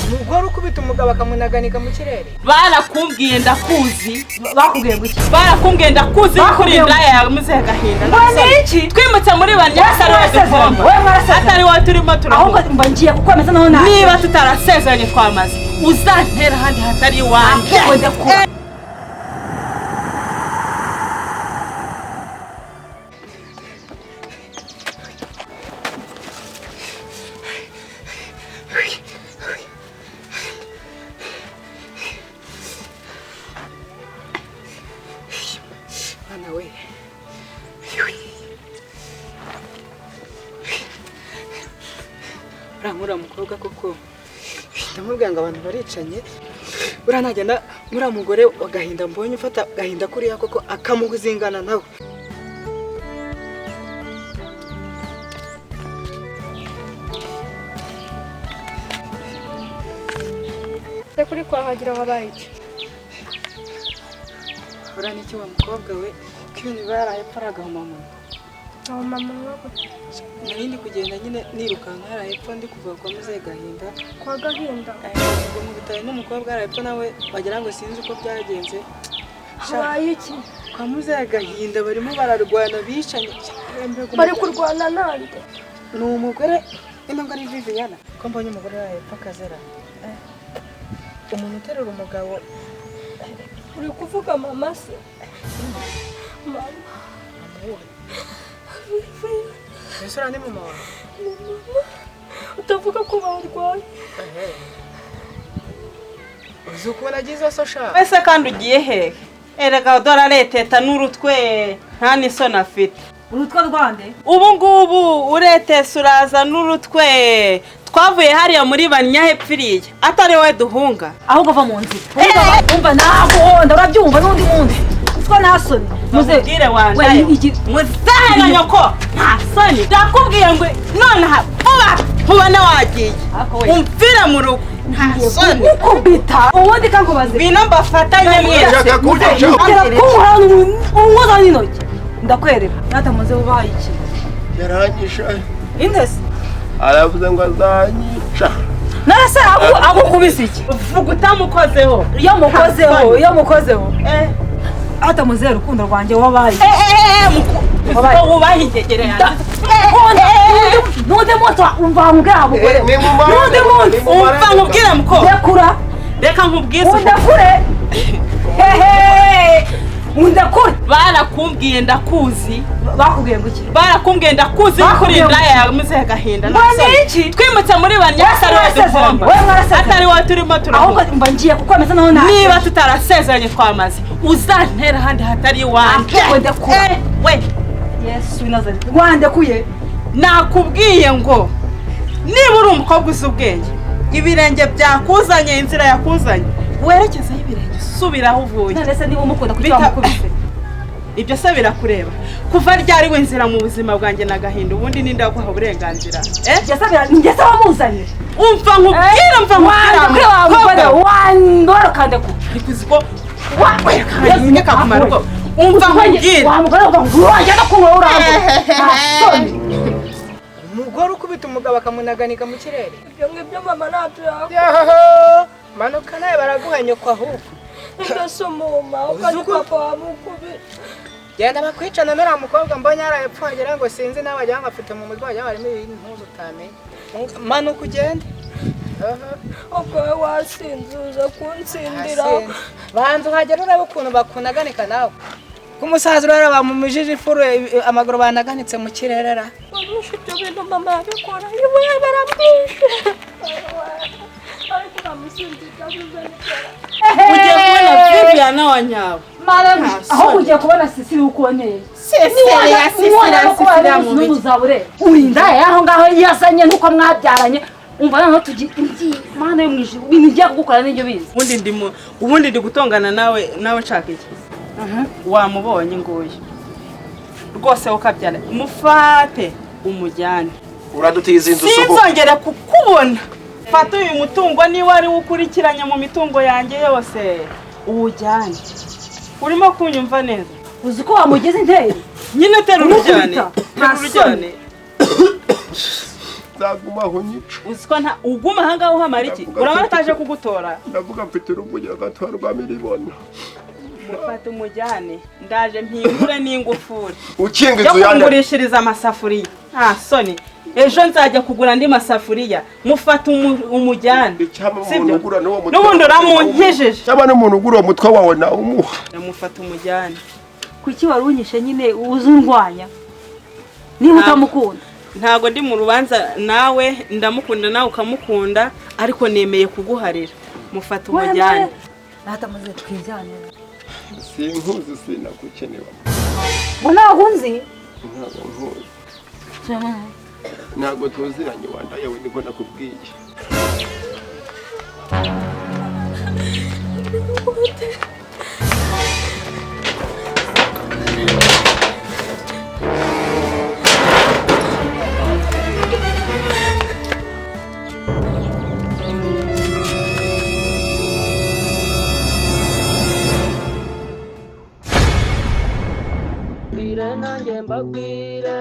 umugore ukubita umugabo akamunaganika mu kirere. Barakumbwiye ndakuzi. Bakubwiye guki? Barakumbwiye ndakuzi kuri Indaya yamuze agahinda. Iki twimutse muri Banyasaro w'Duvumba. Atari wa turimo turaho. Ahubwo mba ngiye kukwemeza naho nta. Niba tutarasezeranye twamaze. Uzantera handi hatari wanjye. Uramura mukobwa koko ndamubwira ngo abantu baricanye uranagenda muri mugore wagahinda mbonye ufata gahinda kuriya koko akamuguzingana nawe. Kuri kwahagira wabaye iki? Urani iki wa mukobwa we kwini baraye paraga mama. Aho mama wako. Narindi kugenda nyine nirukanka yarayepfo ndi kuva kwa muze gahinda. Kwa gahinda. Ngo mu bitaye n'umukobwa yarayepfo nawe wagira ngo sinzi uko byagenze. Habaye iki? Kwa muze gahinda barimo bararwana bicanye. Bari kurwana nande? Ni umugore inonga ari Viviana. Ko mbonye umugore yarayepfo akazera. Umuntu uterura umugabo uri kuvuga mama se? Mama. Esura ni mama wawe. Utavuga ko barwaye. Uzukubona gizo sosha. Ese kandi ugiye hehe? Erega dora leteta n'urutwe nta nisona afite. Urutwe rwande? Ubu ngubu uretesa uraza n'urutwe. Twavuye hariya muri Banyahepfiriye atari wowe duhunga. Ahubwo va mu nzira. Umva naho ndarabyumva n'undi mundi. Twa nasoni. Muze gire wanje. Muze na nyoko. Nasoni. Ndakubwiye ngo none vuba na wagiye. Umfira mu rugo. Nasoni. Kubita. Ubundi kankubaze. Bino mbafatanye mwese. Ungoza n'intoki. Ndakwereka. Natamuze ubaye iki? Yaranyisha. Indese. Aravuze ngo azanyica. Nase agukubise iki? Vuga utamukozeho. Iyo mukozeho. Atamuze urukundo rwanjye wabaye. Muko ubahigegere yanjye. Node moto umva mbwa mugore. Node moto umva nkubwire muko. Dekura. Reka nkubwise. Undakure. Undakure. Barakumbwiye ndakuzi. Bakubwiye ngo iki? Barakumbwiye ndakuzi kuri Indaya yamuze agahinda. Twimutse muri Banyasaro w'Duvumba. Atari wa turimo turaho. Ahubwo mba ngiye kukwemeza naho nta. Niba tutarasezeranye twamaze. Uzantera handi hatari wanjye. We. Yesu Nazareth. Wandekuye. Nakubwiye ngo niba uri umukobwa uzi ubwenge ibirenge byakuzanye inzira yakuzanye werekeza y'ibirenge subiraho uvuye. None se niba umukunda kuki wamukubise? Ibyo se birakureba kuva ryari w'inzira mu buzima bwanjye nagahinda ubundi ninde waguha uburenganzira njye se wamuzanye. Umva nkubwira wandore wandore kandi ko ikuziko wakwereka kakumara uko umva nkubwira wamugore ngo wajya no kunywa urambo. Umugore ukubita umugabo akamunaganika mu kirere. Ibyo ngibyo mama natuyako. Manuka naye baraguhanyokwa ahubwo. Ndase mama ukandi papa wamukubita. Genda bakwicana n'ura mukobwa mbonye yarayepfo wagira ngo sinzi n'abajya bafite mu mutwe wagira barimo ibintu ntuzutamenye. Manuka ugende. Ubwo wasinzuza kunsindira. Banza uhagera urebe ukuntu bakunaganika nawe. Kumusaza uraraba mu mijiji ifuru amaguru banaganitse mu kirerera. Wamwishe ibyo bintu mama yabikora iwe baramwishe. Ariko bamusinzira bizanitera. Ugiye kubona Viviana wanyawe. Aho ugiye kubona Sisiri ukoneye. Sisira mu n'umuzabure. Urinda yaho ngaho yasanye nuko mwabyaranye. Umva naho tugi imbi mana yo mwijuru ibintu bya kugukora n'ibyo bizi. Ubundi ndi gutongana nawe nshaka iki? Wamubonye ngoye. Rwose ukabyara. Mufate umujyane. Uradutiza inzu suko. Sinzongera kukubona. Fata uyu mutungo ni wari ukurikiranya mu mitungo yanjye yose. Uwujyane. Urimo kunyumva neza. Uzi ko wamugeze interi? Nyine terurujyane. nzagumaho nyica. uzi ko nta uguma aha ngaho uhamara iki urabona ataje kugutora ndavuga mfite uruvugira gatora rwa miliyoni. mufata umujyane ndaje mpingure n'ingufuri ukinga yo inzu yanjye kungurishiriza amasafuriya soni ejo nzajya kugura andi masafuriya mufata umujyane sibyo n'ubundi uramunkijije cyangwa n'umuntu ugura uwo mutwe wawe nawe umuha. ndamufata umujyane kuki wari unyishe nyine uzi undwanya niba utamukunda ntago ndi mu rubanza nawe ndamukunda nawe ukamukunda ariko nemeye kuguharira mufata umujyane natamaze twijyanira sinkuzi sinagukenewe. ngo ntabwo nzi ntabwo nkuzi ntabwo tuziranye wanda yewe niko nakubwiye. nanjye mbabwire